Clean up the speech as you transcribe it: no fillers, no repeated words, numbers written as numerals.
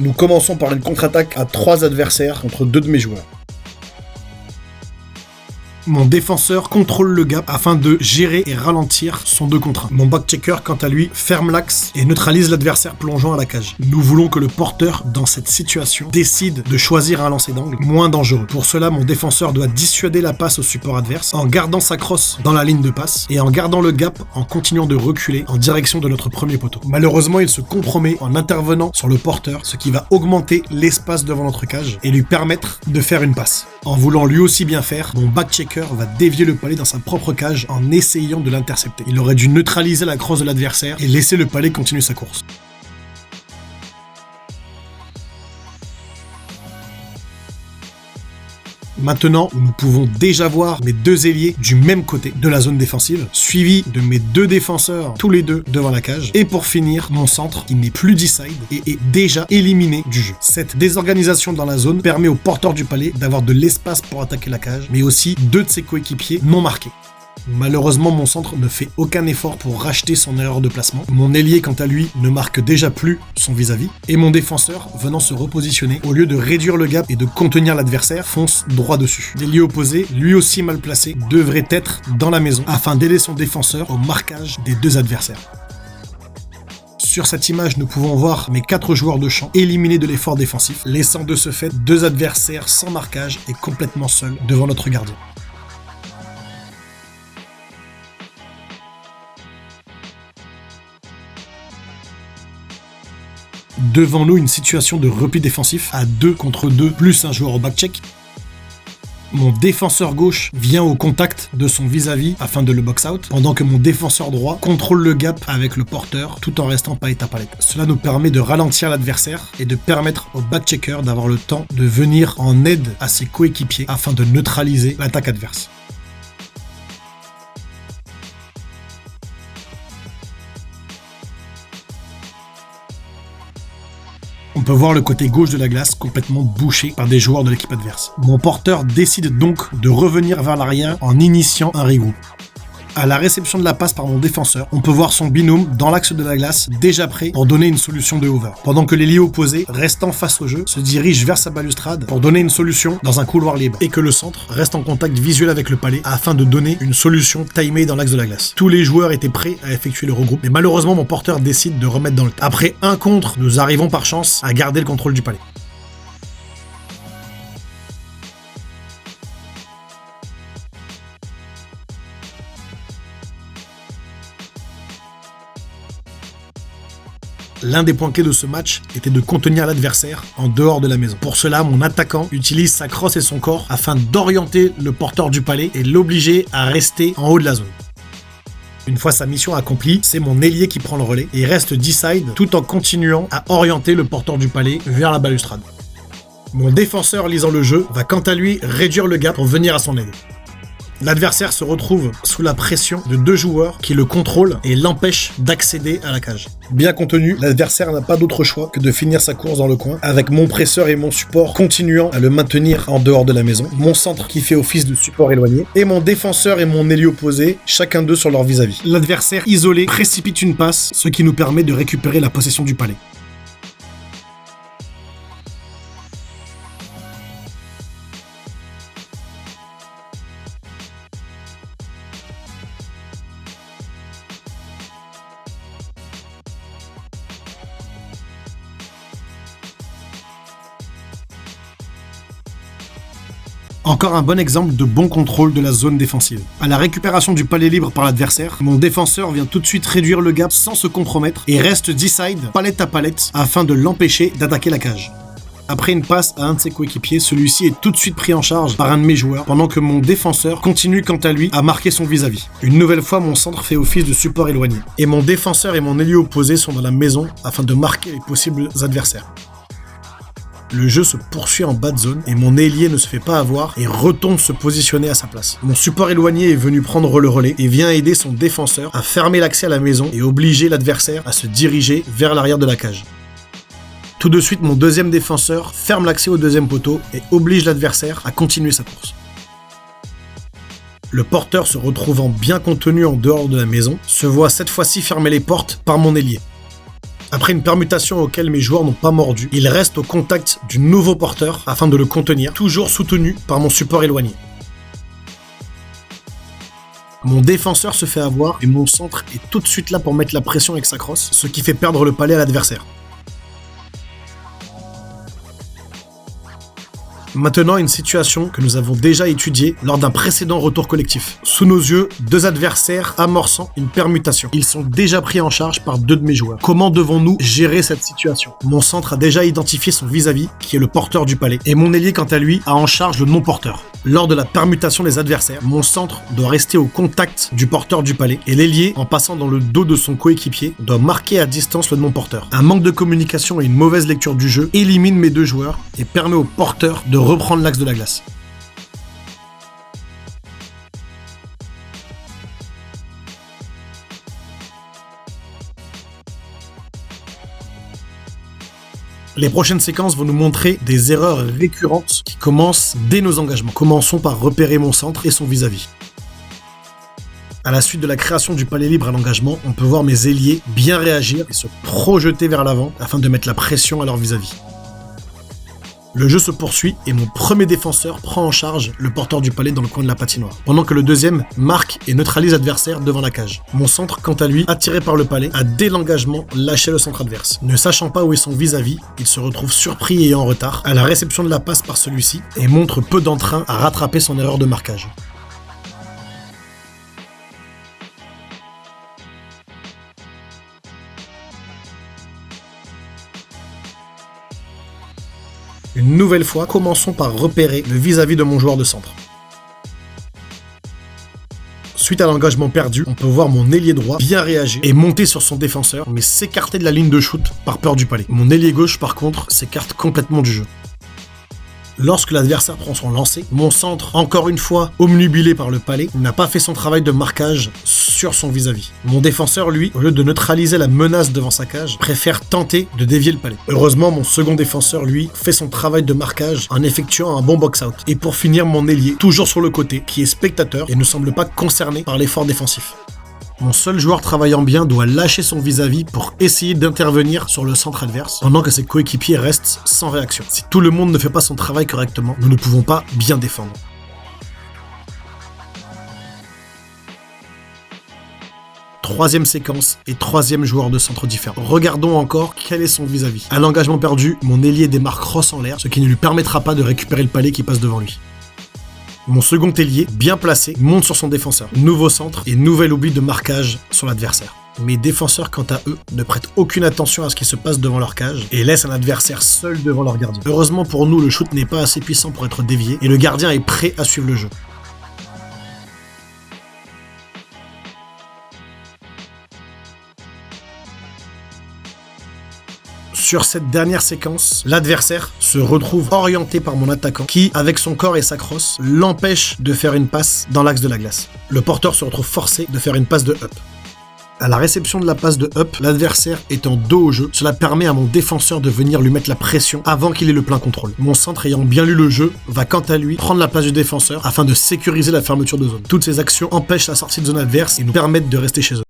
Nous commençons par une contre-attaque à 3 adversaires contre 2 de mes joueurs. Mon défenseur contrôle le gap afin de gérer et ralentir son 2 contre 1. Mon backchecker, quant à lui, ferme l'axe et neutralise l'adversaire plongeant à la cage. Nous voulons que le porteur, dans cette situation, décide de choisir un lancer d'angle moins dangereux. Pour cela, mon défenseur doit dissuader la passe au support adverse en gardant sa crosse dans la ligne de passe et en gardant le gap en continuant de reculer en direction de notre premier poteau. Malheureusement, il se compromet en intervenant sur le porteur, ce qui va augmenter l'espace devant notre cage et lui permettre de faire une passe. En voulant lui aussi bien faire, mon backchecker va dévier le palais dans sa propre cage en essayant de l'intercepter. Il aurait dû neutraliser la crosse de l'adversaire et laisser le palais continuer sa course. Maintenant, nous pouvons déjà voir mes 2 ailiers du même côté de la zone défensive, suivis de mes 2 défenseurs, tous les 2 devant la cage. Et pour finir, mon centre, qui n'est plus D-side et est déjà éliminé du jeu. Cette désorganisation dans la zone permet au porteur du palais d'avoir de l'espace pour attaquer la cage, mais aussi 2 de ses coéquipiers non marqués. Malheureusement, mon centre ne fait aucun effort pour racheter son erreur de placement. Mon ailier, quant à lui, ne marque déjà plus son vis-à-vis. Et mon défenseur, venant se repositionner, au lieu de réduire le gap et de contenir l'adversaire, fonce droit dessus. L'ailier opposé, lui aussi mal placé, devrait être dans la maison afin d'aider son défenseur au marquage des 2 adversaires. Sur cette image, nous pouvons voir mes 4 joueurs de champ éliminés de l'effort défensif, laissant de ce fait 2 adversaires sans marquage et complètement seuls devant notre gardien. Devant nous, une situation de repli défensif à 2 contre 2 plus un joueur au backcheck. Mon défenseur gauche vient au contact de son vis-à-vis afin de le box-out, pendant que mon défenseur droit contrôle le gap avec le porteur tout en restant palette à palette. Cela nous permet de ralentir l'adversaire et de permettre au backchecker d'avoir le temps de venir en aide à ses coéquipiers afin de neutraliser l'attaque adverse. On peut voir le côté gauche de la glace complètement bouché par des joueurs de l'équipe adverse. Mon porteur décide donc de revenir vers l'arrière en initiant un regroup. À la réception de la passe par mon défenseur, on peut voir son binôme dans l'axe de la glace déjà prêt pour donner une solution de over. Pendant que l'ailier opposé, restant face au jeu, se dirige vers sa balustrade pour donner une solution dans un couloir libre et que le centre reste en contact visuel avec le palais afin de donner une solution timée dans l'axe de la glace. Tous les joueurs étaient prêts à effectuer le regroupe, mais malheureusement mon porteur décide de remettre dans le tas. Après un contre, nous arrivons par chance à garder le contrôle du palais. L'un des points clés de ce match était de contenir l'adversaire en dehors de la maison. Pour cela, mon attaquant utilise sa crosse et son corps afin d'orienter le porteur du palais et l'obliger à rester en haut de la zone. Une fois sa mission accomplie, c'est mon ailier qui prend le relais et reste D-side tout en continuant à orienter le porteur du palais vers la balustrade. Mon défenseur lisant le jeu va quant à lui réduire le gap pour venir à son aide. L'adversaire se retrouve sous la pression de 2 joueurs qui le contrôlent et l'empêchent d'accéder à la cage. Bien contenu, l'adversaire n'a pas d'autre choix que de finir sa course dans le coin, avec mon presseur et mon support continuant à le maintenir en dehors de la maison, mon centre qui fait office de support éloigné, et mon défenseur et mon ailier opposé, chacun d'eux sur leur vis-à-vis. L'adversaire isolé précipite une passe, ce qui nous permet de récupérer la possession du palais. Encore un bon exemple de bon contrôle de la zone défensive. À la récupération du palais libre par l'adversaire, mon défenseur vient tout de suite réduire le gap sans se compromettre et reste D-side, palette à palette, afin de l'empêcher d'attaquer la cage. Après une passe à un de ses coéquipiers, celui-ci est tout de suite pris en charge par un de mes joueurs, pendant que mon défenseur continue quant à lui à marquer son vis-à-vis. Une nouvelle fois, mon centre fait office de support éloigné. Et mon défenseur et mon ailier opposé sont dans la maison afin de marquer les possibles adversaires. Le jeu se poursuit en bas de zone et mon ailier ne se fait pas avoir et retombe se positionner à sa place. Mon support éloigné est venu prendre le relais et vient aider son défenseur à fermer l'accès à la maison et obliger l'adversaire à se diriger vers l'arrière de la cage. Tout de suite, mon deuxième défenseur ferme l'accès au deuxième poteau et oblige l'adversaire à continuer sa course. Le porteur, se retrouvant bien contenu en dehors de la maison, se voit cette fois-ci fermer les portes par mon ailier. Après une permutation auquel mes joueurs n'ont pas mordu, ils restent au contact du nouveau porteur afin de le contenir, toujours soutenu par mon support éloigné. Mon défenseur se fait avoir et mon centre est tout de suite là pour mettre la pression avec sa crosse, ce qui fait perdre le palais à l'adversaire. Maintenant, une situation que nous avons déjà étudiée lors d'un précédent retour collectif. Sous nos yeux, deux adversaires amorçant une permutation. Ils sont déjà pris en charge par deux de mes joueurs. Comment devons-nous gérer cette situation? Mon centre a déjà identifié son vis-à-vis, qui est le porteur du palais, et mon ailier, quant à lui, a en charge le non-porteur. Lors de la permutation des adversaires, mon centre doit rester au contact du porteur du palais, et l'ailier, en passant dans le dos de son coéquipier, doit marquer à distance le non-porteur. Un manque de communication et une mauvaise lecture du jeu élimine mes deux joueurs et permet au porteur de reprendre l'axe de la glace. Les prochaines séquences vont nous montrer des erreurs récurrentes qui commencent dès nos engagements. Commençons par repérer mon centre et son vis-à-vis. À la suite de la création du palais libre à l'engagement, on peut voir mes ailiers bien réagir et se projeter vers l'avant afin de mettre la pression à leur vis-à-vis. Le jeu se poursuit et mon premier défenseur prend en charge le porteur du palais dans le coin de la patinoire, pendant que le deuxième marque et neutralise l'adversaire devant la cage. Mon centre, quant à lui, attiré par le palais, a dès l'engagement lâché le centre adverse. Ne sachant pas où est son vis-à-vis, il se retrouve surpris et en retard à la réception de la passe par celui-ci et montre peu d'entrain à rattraper son erreur de marquage. Une nouvelle fois, commençons par repérer le vis-à-vis de mon joueur de centre. Suite à l'engagement perdu, on peut voir mon ailier droit bien réagir et monter sur son défenseur, mais s'écarter de la ligne de shoot par peur du palais. Mon ailier gauche, par contre, s'écarte complètement du jeu. Lorsque l'adversaire prend son lancer, mon centre, encore une fois omnubilé par le palais, n'a pas fait son travail de marquage sur son vis-à-vis. Mon défenseur, lui, au lieu de neutraliser la menace devant sa cage, préfère tenter de dévier le palais. Heureusement, mon second défenseur, lui, fait son travail de marquage en effectuant un bon box-out. Et pour finir, mon ailier, toujours sur le côté, qui est spectateur et ne semble pas concerné par l'effort défensif. Mon seul joueur travaillant bien doit lâcher son vis-à-vis pour essayer d'intervenir sur le centre adverse, pendant que ses coéquipiers restent sans réaction. Si tout le monde ne fait pas son travail correctement, nous ne pouvons pas bien défendre. Troisième séquence et troisième joueur de centre différent. Regardons encore quel est son vis-à-vis. À l'engagement perdu, mon ailier démarre cross en l'air, ce qui ne lui permettra pas de récupérer le palais qui passe devant lui. Mon second ailier, bien placé, monte sur son défenseur. Nouveau centre et nouvel oubli de marquage sur l'adversaire. Mes défenseurs, quant à eux, ne prêtent aucune attention à ce qui se passe devant leur cage et laissent un adversaire seul devant leur gardien. Heureusement pour nous, le shoot n'est pas assez puissant pour être dévié et le gardien est prêt à suivre le jeu. Sur cette dernière séquence, l'adversaire se retrouve orienté par mon attaquant qui, avec son corps et sa crosse, l'empêche de faire une passe dans l'axe de la glace. Le porteur se retrouve forcé de faire une passe de up. À la réception de la passe de up, l'adversaire est en dos au jeu. Cela permet à mon défenseur de venir lui mettre la pression avant qu'il ait le plein contrôle. Mon centre, ayant bien lu le jeu, va quant à lui prendre la place du défenseur afin de sécuriser la fermeture de zone. Toutes ces actions empêchent la sortie de zone adverse et nous permettent de rester chez eux.